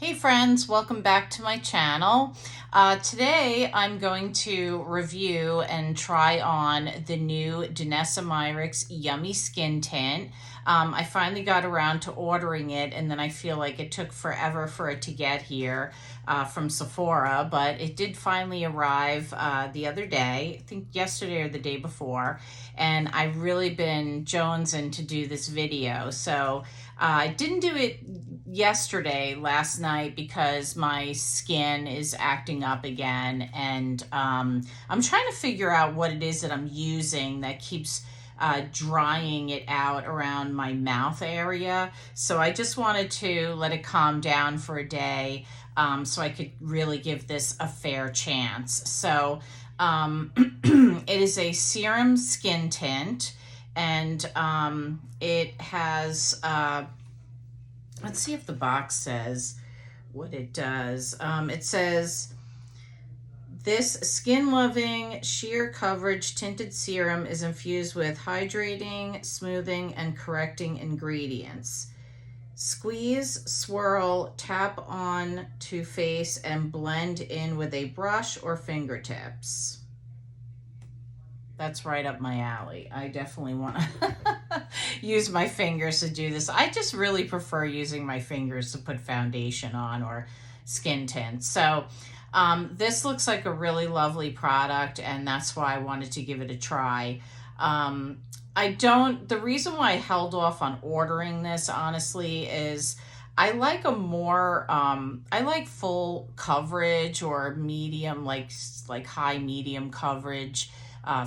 Hey friends, welcome back to my channel. Today I'm going to review and try on the new Danessa Myricks Yummy Skin Tint. I finally got around to ordering it, and then I feel like it took forever for it to get here from Sephora, but it did finally arrive the other day, I think yesterday or the day before, and I've really been jonesing to do this video. So I didn't do it last night, because my skin is acting up again, and I'm trying to figure out what it is that I'm using that keeps drying it out around my mouth area. So I just wanted to let it calm down for a day so I could really give this a fair chance. So it is a serum skin tint, and it has let's see if the box says what it does. It says, this skin-loving, sheer coverage tinted serum is infused with hydrating, smoothing, and correcting ingredients. Squeeze, swirl, tap on to face, and blend in with a brush or fingertips. That's right up my alley. I definitely want to use my fingers to do this. I just really prefer using my fingers to put foundation on or skin tint. So this looks like a really lovely product, and that's why I wanted to give it a try. The reason why I held off on ordering this, honestly, is I like a more, I like full coverage or medium, like high medium coverage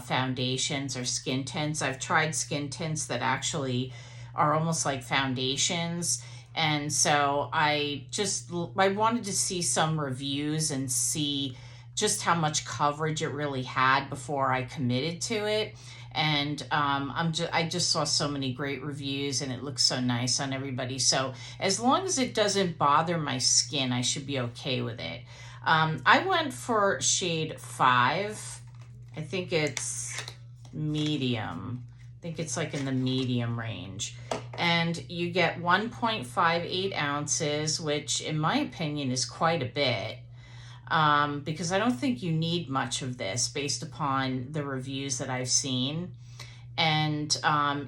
foundations or skin tints. I've tried skin tints that actually are almost like foundations, and so I wanted to see some reviews and see just how much coverage it really had before I committed to it. And I just saw so many great reviews, and it looks so nice on everybody. So as long as it doesn't bother my skin, I should be okay with it. I went for shade 5. I think it's medium. I think it's like in the medium range. And you get 1.58 ounces, which in my opinion is quite a bit, because I don't think you need much of this based upon the reviews that I've seen. And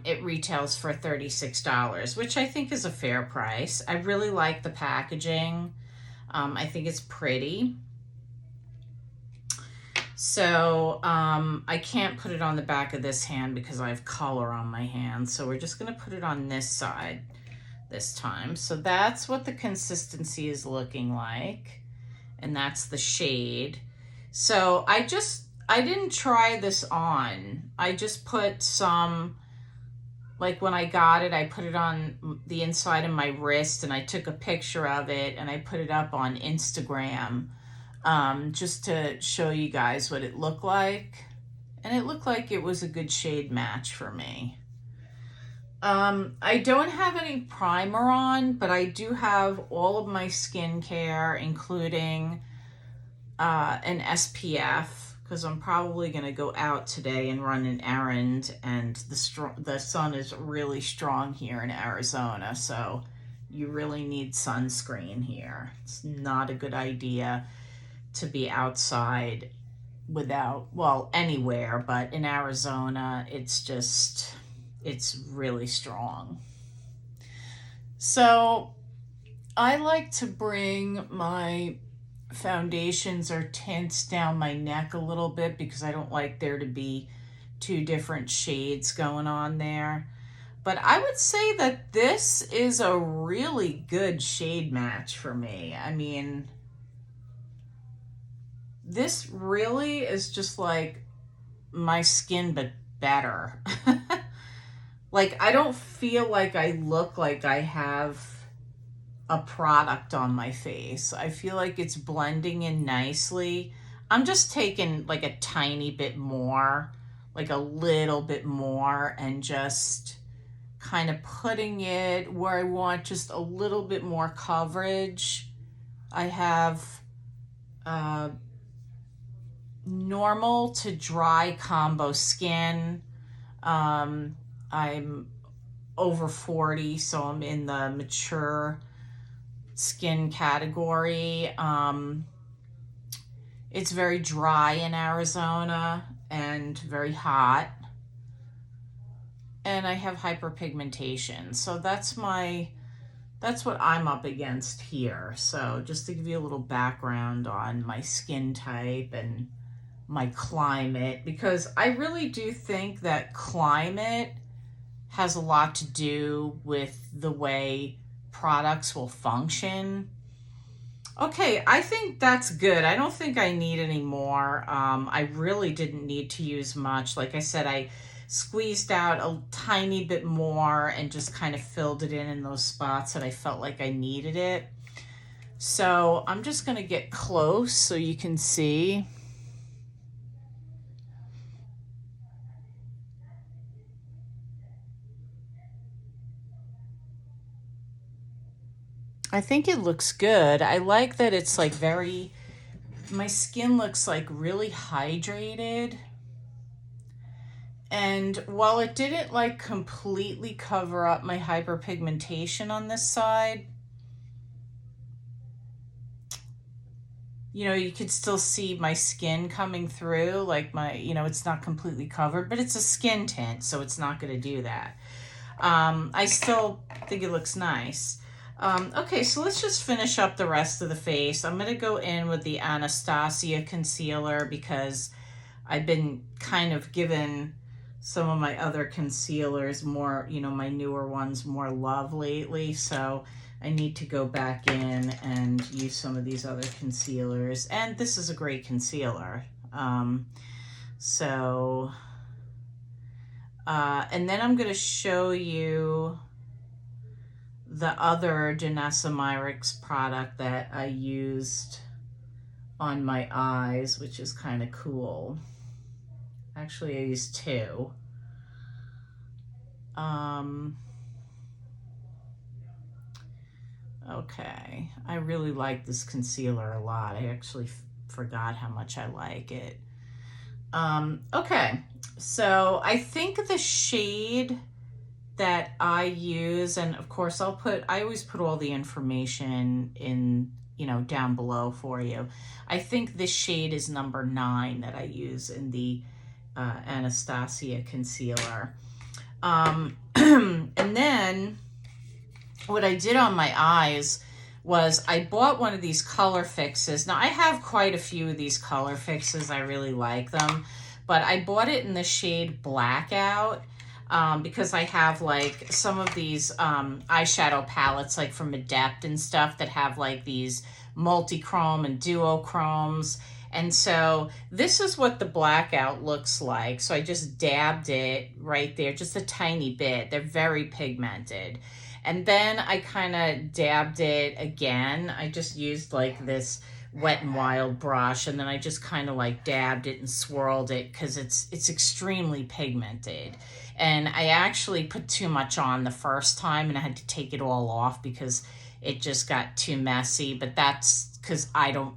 it retails for $36, which I think is a fair price. I really like the packaging. I think it's pretty. So I can't put it on the back of this hand because I have color on my hand. So we're just going to put it on this side this time. So that's what the consistency is looking like. And that's the shade. So I didn't try this on. I just put some, like when I got it, I put it on the inside of my wrist, and I took a picture of it and I put it up on Instagram. Just to show you guys what it looked like. And it looked like it was a good shade match for me. I don't have any primer on, but I do have all of my skincare, including an SPF, because I'm probably going to go out today and run an errand, and the sun is really strong here in Arizona, so you really need sunscreen here. It's not a good idea to be outside without, well, anywhere, but in Arizona, it's really strong. So I like to bring my foundations or tints down my neck a little bit, because I don't like there to be two different shades going on there. But I would say that this is a really good shade match for me. I mean, this really is just like my skin, but better. Like, I don't feel like I look like I have a product on my face. I feel like it's blending in nicely. I'm just taking like a tiny bit more, like a little bit more, and just kind of putting it where I want just a little bit more coverage. I have normal to dry combo skin. I'm over 40, so I'm in the mature skin category. It's very dry in Arizona and very hot. And I have hyperpigmentation. So that's what I'm up against here. So just to give you a little background on my skin type and my climate, because I really do think that climate has a lot to do with the way products will function. Okay, I think that's good. I don't think I need any more. I really didn't need to use much. Like I said, I squeezed out a tiny bit more and just kind of filled it in those spots that I felt like I needed it. So I'm just going to get close so you can see. I think it looks good. I like that it's like my skin looks like really hydrated. And while it didn't like completely cover up my hyperpigmentation on this side, you could still see my skin coming through, like it's not completely covered, but it's a skin tint, so it's not going to do that. I still think it looks nice. Okay, so let's just finish up the rest of the face. I'm going to go in with the Anastasia concealer because I've been kind of given some of my other concealers more, my newer ones more love lately. So I need to go back in and use some of these other concealers. And this is a great concealer. And then I'm going to show you the other Danessa Myricks product that I used on my eyes, which is kind of cool. Actually, I used two. Okay, I really like this concealer a lot. I actually forgot how much I like it. Okay, so I think the shade that I use, and of course I always put all the information in, down below for you. I think this shade is number 9 that I use in the Anastasia concealer. And then what I did on my eyes was I bought one of these color fixes. Now I have quite a few of these color fixes. I really like them, but I bought it in the shade Blackout. Because I have like some of these eyeshadow palettes like from Adept and stuff that have like these multi-chrome and duochromes. And so this is what the Blackout looks like. So I just dabbed it right there, just a tiny bit. They're very pigmented. And then I kind of dabbed it again. I just used like this Wet n Wild brush, and then I just kind of like dabbed it and swirled it because it's extremely pigmented. And I actually put too much on the first time and I had to take it all off because it just got too messy. But that's because I don't,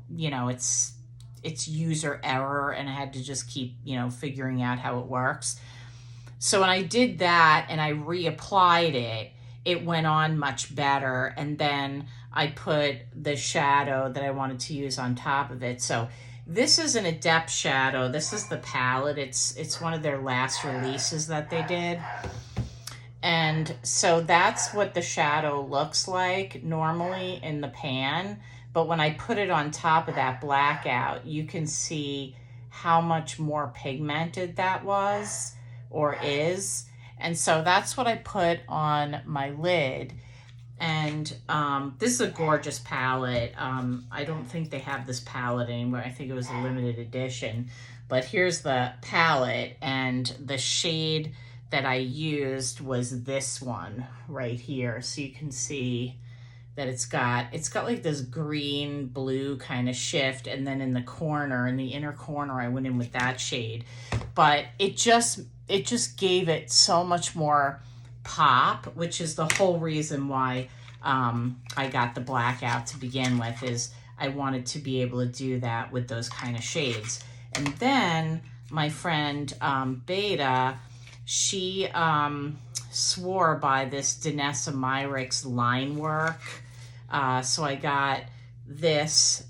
it's user error, and I had to just keep, figuring out how it works. So when I did that and I reapplied it, it went on much better. And then I put the shadow that I wanted to use on top of it. So this is an Adept shadow. This is the palette. It's one of their last releases that they did. And so that's what the shadow looks like normally in the pan. But when I put it on top of that Blackout, you can see how much more pigmented that was or is. And so that's what I put on my lid. And this is a gorgeous palette. I don't think they have this palette anymore. I think it was a limited edition. But here's the palette, and the shade that I used was this one right here. So you can see that it's got like this green blue kind of shift, and then in the corner, in the inner corner, I went in with that shade. But it just gave it so much more pop, which is the whole reason why I got the Blackout to begin with, is I wanted to be able to do that with those kind of shades. And then my friend Beta, she swore by this Danessa Myricks Linework So I got this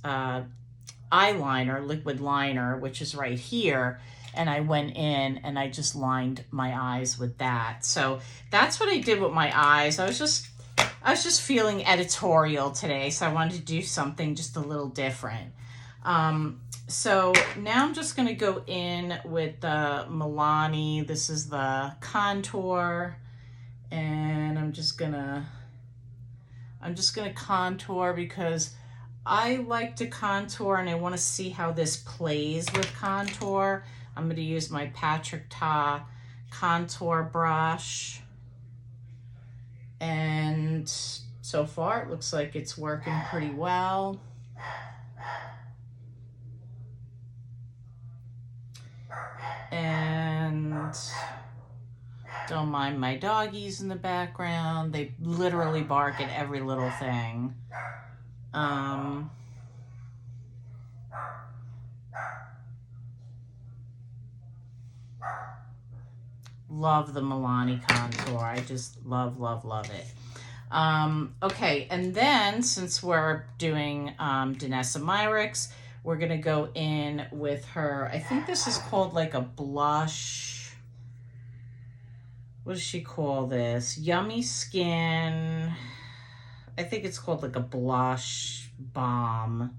eyeliner, liquid liner, which is right here. And I went in and I just lined my eyes with that. So that's what I did with my eyes. I was just feeling editorial today, so I wanted to do something just a little different. So now I'm just gonna go in with the Milani. This is the contour, and I'm just gonna contour because I like to contour and I want to see how this plays with contour. I'm going to use my Patrick Ta contour brush. And so far it looks like it's working pretty well. And don't mind my doggies in the background. They literally bark at every little thing. Love the Milani contour. I just love it. Okay, and then since we're doing Danessa Myricks, we're gonna go in with her, I think this is called like a blush. What does she call this? Yummy Skin. I think it's called like a blush balm.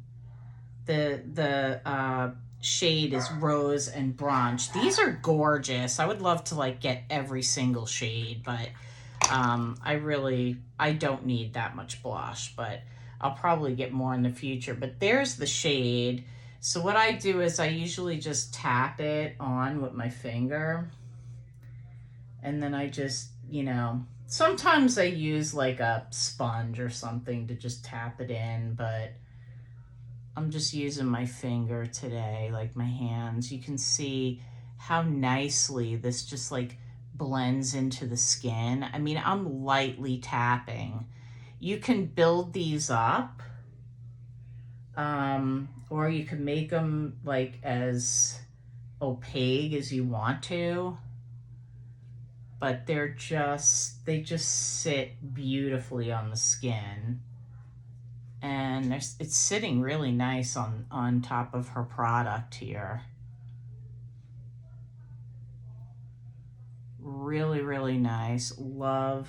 The shade is Rose and Brunch. These are gorgeous. I would love to like get every single shade, but I don't need that much blush, but I'll probably get more in the future. But there's the shade. So what I do is I usually just tap it on with my finger. And then I just, you know, sometimes I use like a sponge or something to just tap it in, but I'm just using my finger today, like my hands. You can see how nicely this just like blends into the skin. I mean, I'm lightly tapping. You can build these up, or you can make them like as opaque as you want to, but they just sit beautifully on the skin. And it's sitting really nice on top of her product here. Really, really nice. Love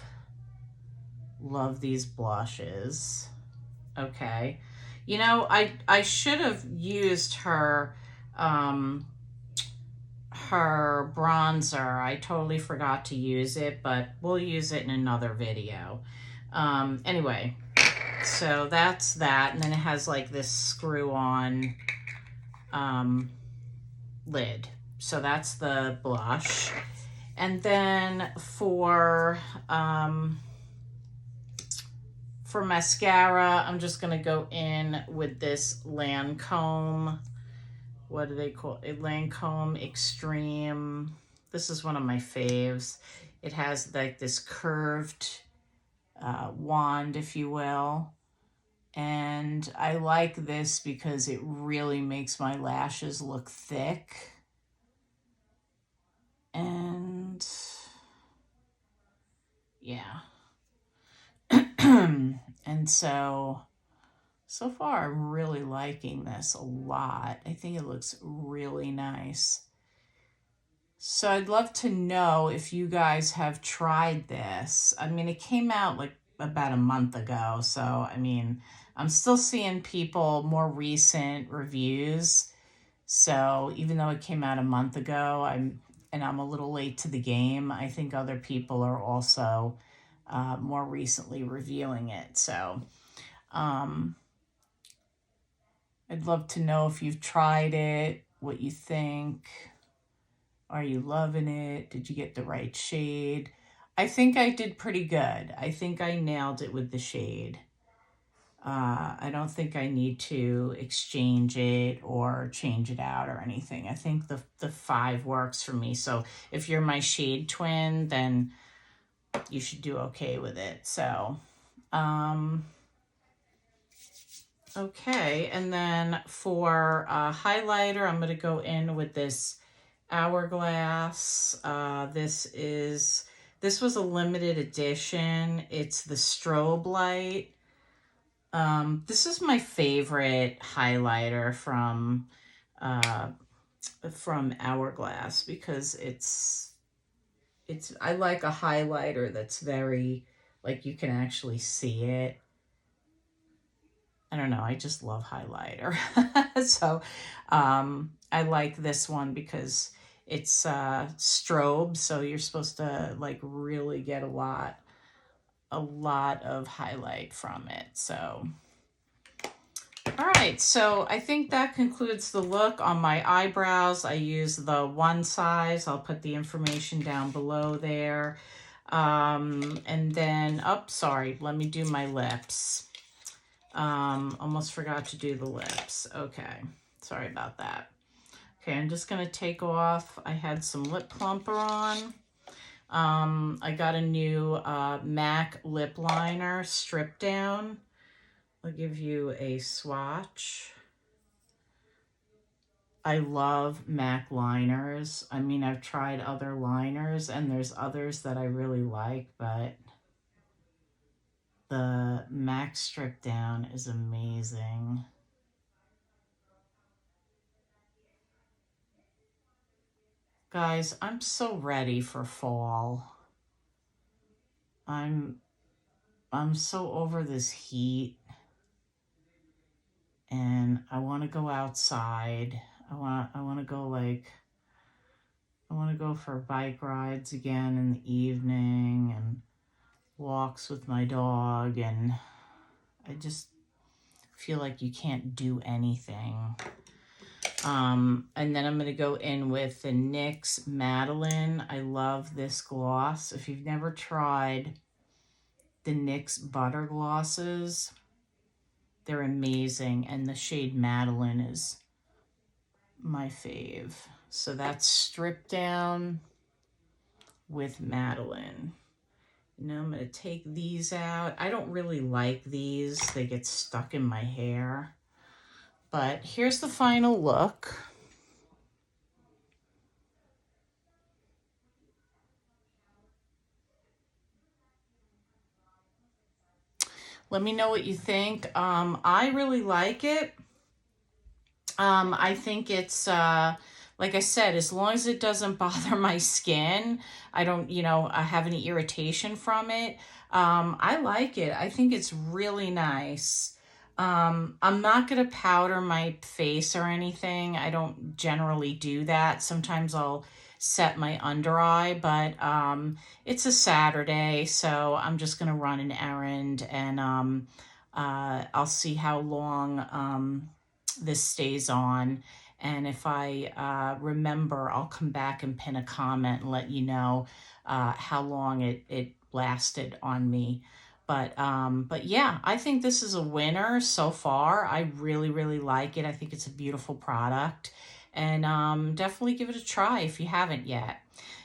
these blushes. Okay. You know, I should have used her her bronzer. I totally forgot to use it, but we'll use it in another video. Anyway, so that's that. And then it has like this screw-on lid. So that's the blush. And then for mascara, I'm just going to go in with this Lancome. What do they call it? Lancome Extreme. This is one of my faves. It has like this curved wand, if you will. And I like this because it really makes my lashes look thick. And yeah. And so far I'm really liking this a lot. I think it looks really nice. So I'd love to know if you guys have tried this. I mean, it came out like about a month ago. So, I mean, I'm still seeing people more recent reviews. So even though it came out a month ago, I'm a little late to the game. I think other people are also more recently reviewing it. So I'd love to know if you've tried it, what you think. Are you loving it? Did you get the right shade? I think I did pretty good. I think I nailed it with the shade. I don't think I need to exchange it or change it out or anything. I think the 5 works for me. So if you're my shade twin, then you should do okay with it. So, okay. And then for highlighter, I'm going to go in with this Hourglass. This was a limited edition. It's the strobe light. This is my favorite highlighter from Hourglass because I like a highlighter that's very, like, you can actually see it. I don't know, I just love highlighter. So I like this one because it's strobe, so you're supposed to like really get a lot of highlight from it. So all right, so I think that concludes the look on my eyebrows. I use the one size. I'll put the information down below there. And then, oh, sorry, let me do my lips. Almost forgot to do the lips. Okay, sorry about that. Okay, I'm just gonna take off. I had some lip plumper on. I got a new MAC lip liner, Stripdown. I'll give you a swatch. I love MAC liners. I mean, I've tried other liners and there's others that I really like, but the MAC Stripdown is amazing. Guys, I'm so ready for fall. I'm so over this heat and I want to go outside. I want to go I want to go for bike rides again in the evening and walks with my dog, and I just feel like you can't do anything. And then I'm going to go in with the NYX Madeleine. I love this gloss. If you've never tried the NYX Butter Glosses, they're amazing. And the shade Madeleine is my fave. So that's Stripdown with Madeleine. Now I'm going to take these out. I don't really like these. They get stuck in my hair. But here's the final look. Let me know what you think. I really like it. I think it's, like I said, as long as it doesn't bother my skin, I don't, I have any irritation from it. I like it. I think it's really nice. I'm not going to powder my face or anything. I don't generally do that. Sometimes I'll set my under eye, but it's a Saturday, so I'm just going to run an errand, and I'll see how long this stays on. And if I remember, I'll come back and pin a comment and let you know how long it lasted on me. But yeah, I think this is a winner so far. I really, really like it. I think it's a beautiful product. And definitely give it a try if you haven't yet.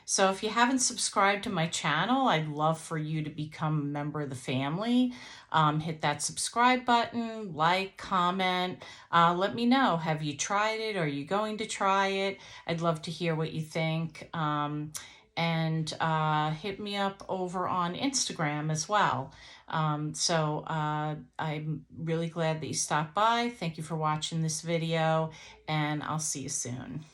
So if you haven't subscribed to my channel, I'd love for you to become a member of the family. Hit that subscribe button, like, comment. Let me know. Have you tried it? Are you going to try it? I'd love to hear what you think. And hit me up over on Instagram as well. So I'm really glad that you stopped by. Thank you for watching this video, and I'll see you soon.